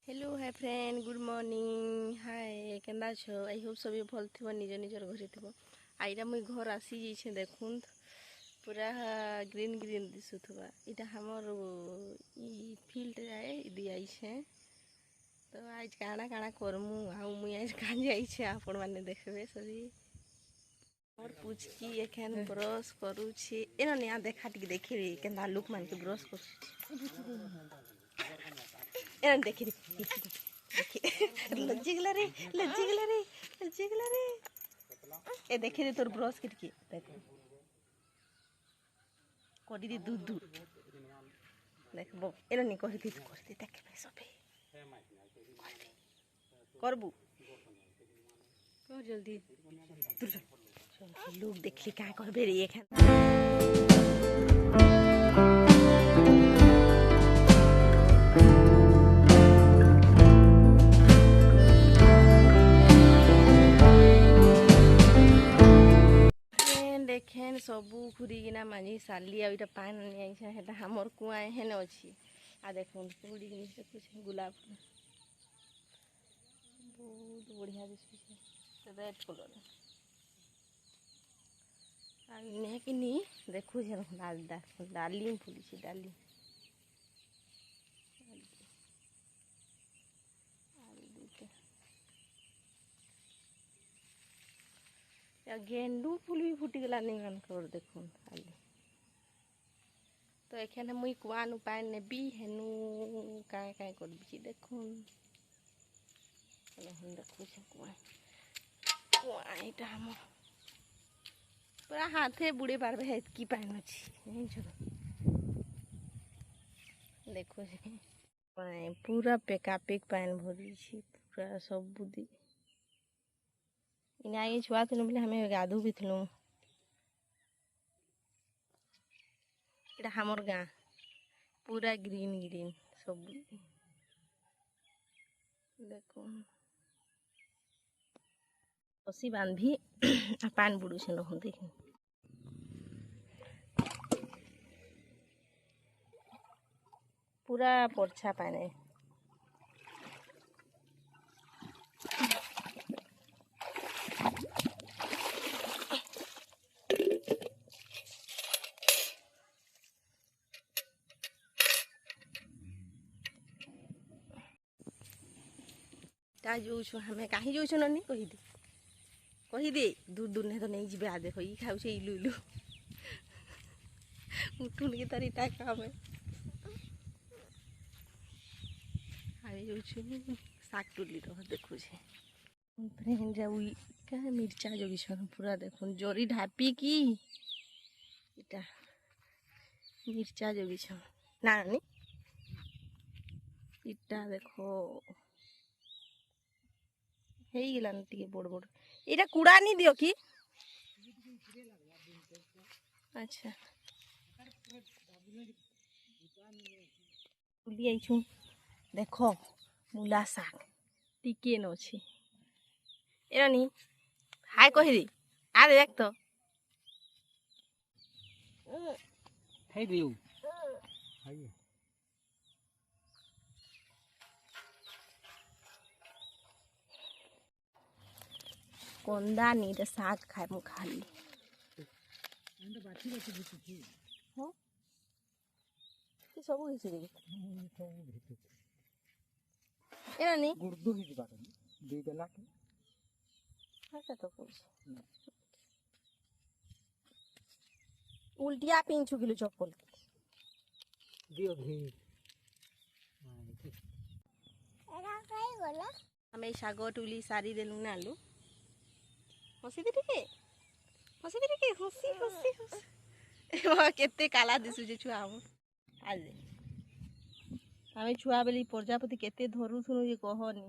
hello hi friend good morning hi केंदा छो I hope सभी भल थी निज निजर घरे थी आईटा मुई घर आसी जाइए देखुन पूरा ग्रीन ग्रीन दिशुवा इटा हमर ई फील्ड जाए दी आइछे तो आज काଣା काଣା करमु आउ मुई आज कहाँ जाइछे आपण माने देखबे सभी और पूछकी एखन ब्रश करूछि एना निया देखा टिक देखिबे केंदा लुक मान के ब्रश करूछि एना देखि लज्जिगला रे लज्जिगला रे लज्जिगला रे ए देखि दे तोर ब्रश किटकी देख कोडी दे दूध दूध देखबो एना नि कहि दे देखबे सबे करबू कर जल्दी लोग देखली का करबे रे एखन देखें सबू घूरीना मांझी साली आईटा पान आईसा हमर कुआ हेन अच्छी आ देख उड़ी देखुचे गुलाब बहुत बढ़िया दिशुचे रेड कलर आनी देखुचे डाली फुली डाली गेंडू फूल भी फुटिगला नहीं मानकर देखुन खाली तो एखे मुई कुआ नु पान नेबी हेनु काय काय करबी देखुन देखु कुआ कुआ इटा हम पूरा हाथे बुड़े पारबे हेतकी पान अछि देखो पूरा पेकापेक पान भरी छी पूरा सब बुदी इना ये छुआ थनु बोले हमें गाधु भी थनु इटा हमर गाँ पूरा ग्रीन ग्रीन सब देखो रस्सी बांधी पान बुड़ू से न देख पूरा परछा पान है जो हमें कहीं जो ननी कही दे दूर दूर नहीं तो नहीं जी आ देख ये खाऊ इलु इलु उठुन के तारी काम है शाक तुली देखु फ्रेंड जाऊ क्या मिर्चा जोगिसन पूरा देखुन जरी ढापी की इटा मिर्चा जोगिसन ना नी इटा देखो बड़ बड़ इटा कूड़ा नहीं दियो कि अच्छा देख मूला शाग टिके न अच्छी एनी हाय कह दी आ देख तो कंदा नहीं शाग खाए मु खाली सब उल्टिया पिंचु किलो चप्पल हमें शाग टुली सारी देलु ना आलू हसी दे हसी केते काला दिसुचे छुआ हम आज आमे छुआ बेली प्रजापति केते धरु सुनु जे कहनी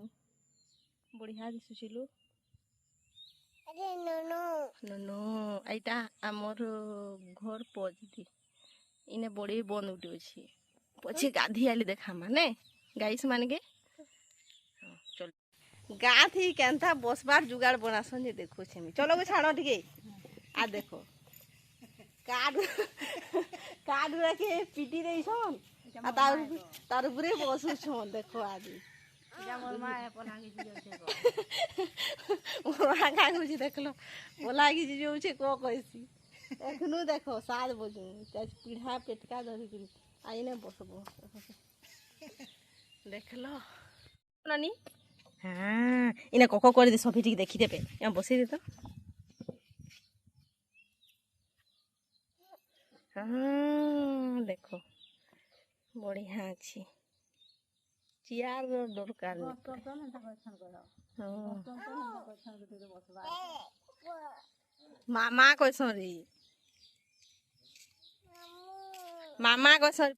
बढ़िया दिसुचिलु अरे नो आइटा हमर घर पजदी इने बड़ी बंद उठी अछि पछे गाधी आली देखा माने गाइस मान के चल गाँ थी केनता बसबार जुगाड़ बनासन जे देखो छे चलो गो छाड़ो ठीक आ देखो काड काड रखे पीटी देइछन आ तार उपरे बसु छन देखो आज मोर का कुछ देखलो बोला कि जो छे को कहसी एखनु देखो 7 बजे पीढ़ा पेटका धरि कि आइने बसबो देखलो नानी हाँ इना कोको कर दे सभी ठीक देखी देबे या बसई दे तो हाँ देखो बढ़िया अच्छी चियार दरकार मामा कैसन रे मामा कैसन